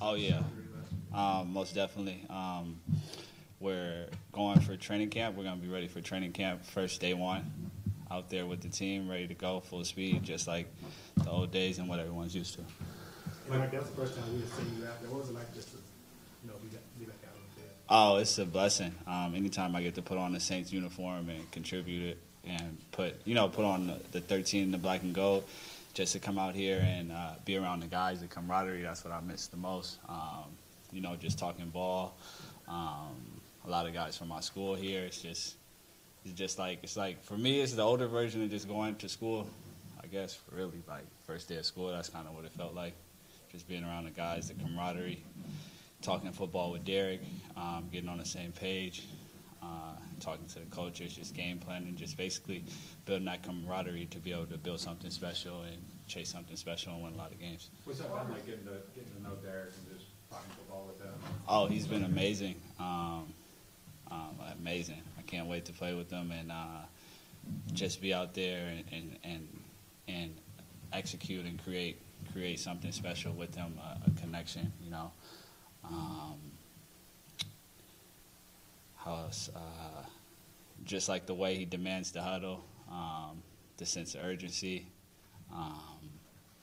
Oh yeah, most definitely. We're going for training camp. We're gonna be ready for training camp first day one, out there with the team, ready to go full speed, just like the old days and what everyone's used to. Mike, that's the first time we have seen you out there. What was it like just to, be back out on the field? Oh, it's a blessing. Anytime I get to put on the Saints uniform and contribute it and put on the 13 in the black and gold, just to come out here and be around the guys, the camaraderie, that's what I miss the most. Just talking ball. A lot of guys from my school here. It's like for me, it's the older version of just going to school. I guess really like first day of school. That's kind of what it felt like. Just being around the guys, the camaraderie, talking football with Derek, getting on the same page, talking to the coaches, just game planning, just basically building that camaraderie to be able to build something special and chase something special and win a lot of games. What's that been like getting to know Derek and just talking football with him? Oh, he's been amazing. Amazing. I can't wait to play with him and just be out there and execute and create something special with him, a connection, How else? Just like the way he demands the huddle, the sense of urgency,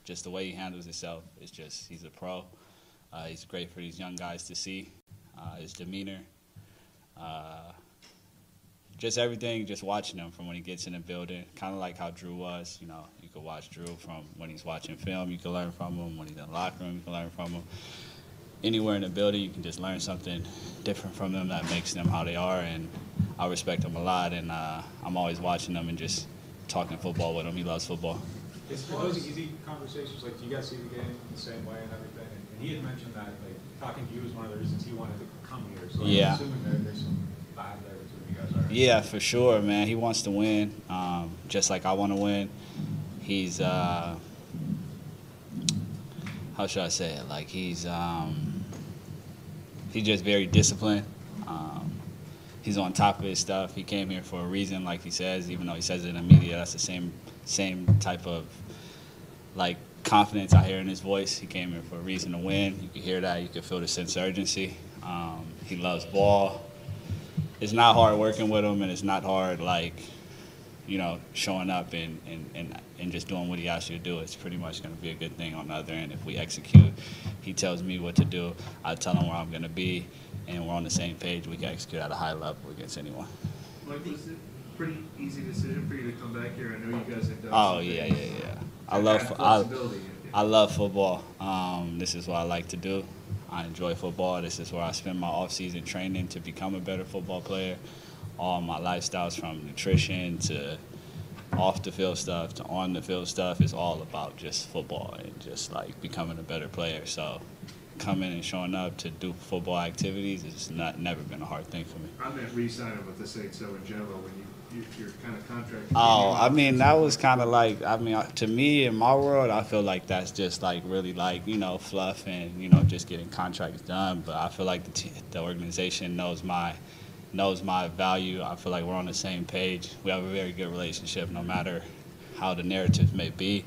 just the way he handles himself. It's just, he's a pro. He's great for these young guys to see. His demeanor, just everything, just watching him from when he gets in the building, kind of like how Drew was. You could watch Drew from when he's watching film, you can learn from him. When he's in the locker room, you can learn from him. Anywhere in the building, you can just learn something different from them that makes them how they are, and I respect him a lot, and I'm always watching him and just talking football with him. He loves football. It's those easy conversations, like, do you guys see the game the same way and everything? And he had mentioned that, like, talking to you was one of the reasons he wanted to come here. So yeah. I'm assuming there's some vibe there between you guys. Right? Yeah, for sure, man. He wants to win, just like I want to win. He's, how should I say it? Like, he's just very disciplined. He's on top of his stuff. He came here for a reason, like he says, even though he says it in the media. That's the same type of, like, confidence I hear in his voice. He came here for a reason to win. You can hear that. You can feel the sense of urgency. He loves ball. It's not hard working with him, and it's not hard, like, showing up and just doing what he asks you to do. It's pretty much going to be a good thing on the other end. If we execute, he tells me what to do. I tell him where I'm going to be, and we're on the same page. We can execute at a high level against anyone. Mike, was it a pretty easy decision for you to come back here? I know you guys have done Yeah. I love football. This is what I like to do. I enjoy football. This is where I spend my off-season training to become a better football player. All my lifestyles, from nutrition to off-the-field stuff to on-the-field stuff, is all about just football and just, like, becoming a better player. So coming and showing up to do football activities has never been a hard thing for me. I meant re-signing with the Saints, so in general, when your kind of contract. That was kind of like, to me, in my world, I feel like that's just like really like, fluff and, just getting contracts done. But I feel like the organization knows my value. I feel like we're on the same page. We have a very good relationship, no matter how the narrative may be.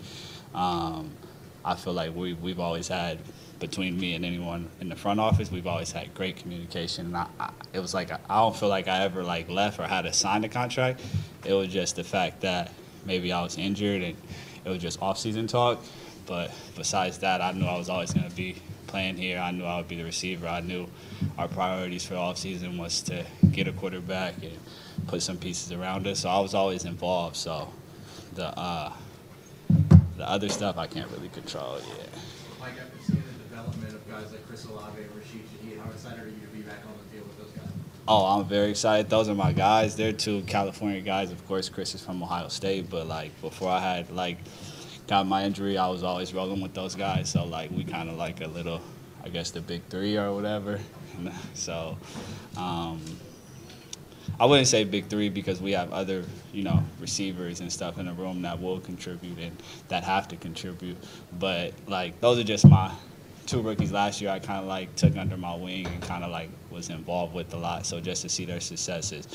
I feel like we've always had, between me and anyone in the front office, we've always had great communication. And it was like, I don't feel like I ever like left or had to sign a contract. It was just the fact that maybe I was injured and it was just off-season talk. But besides that, I knew I was always going to be playing here. I knew I would be the receiver. I knew our priorities for off-season was to get a quarterback and put some pieces around us. So I was always involved. So the other stuff I can't really control. Yeah. Mike, after seeing the development of guys like Chris Olave and Rashid Shaheed, how excited are you to be back on the field with those guys? Oh, I'm very excited. Those are my guys. They're two California guys. Of course, Chris is from Ohio State, but, like, before I had, like, got my injury, I was always rolling with those guys. So, like, we kind of like a little, I guess, the big three or whatever. So, I wouldn't say big three because we have other, receivers and stuff in the room that will contribute and that have to contribute. But, like, those are just my two rookies last year I kind of, like, took under my wing and kind of, like, was involved with a lot. So just to see their successes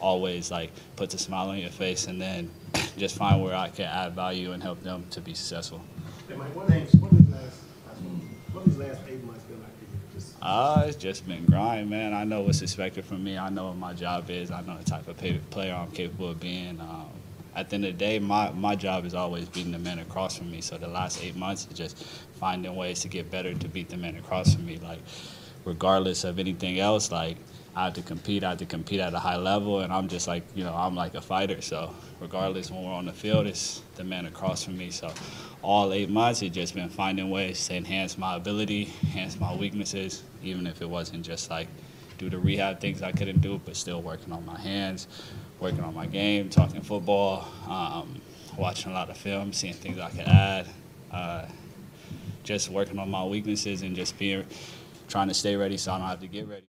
always, like, puts a smile on your face, and then just find where I can add value and help them to be successful. Hey, Mike, what does last 8 months been like It's just been grind, man. I know what's expected from me. I know what my job is. I know the type of player I'm capable of being. At the end of the day, my job is always beating the men across from me. So the last 8 months is just finding ways to get better to beat the men across from me. Like, regardless of anything else, like, I have to compete at a high level, and I'm just like, I'm like a fighter. So regardless, when we're on the field, it's the man across from me. So all 8 months, it's just been finding ways to enhance my ability, enhance my weaknesses, even if it wasn't just like do the rehab things I couldn't do, but still working on my hands, working on my game, talking football, watching a lot of film, seeing things I could add, just working on my weaknesses and just trying to stay ready so I don't have to get ready.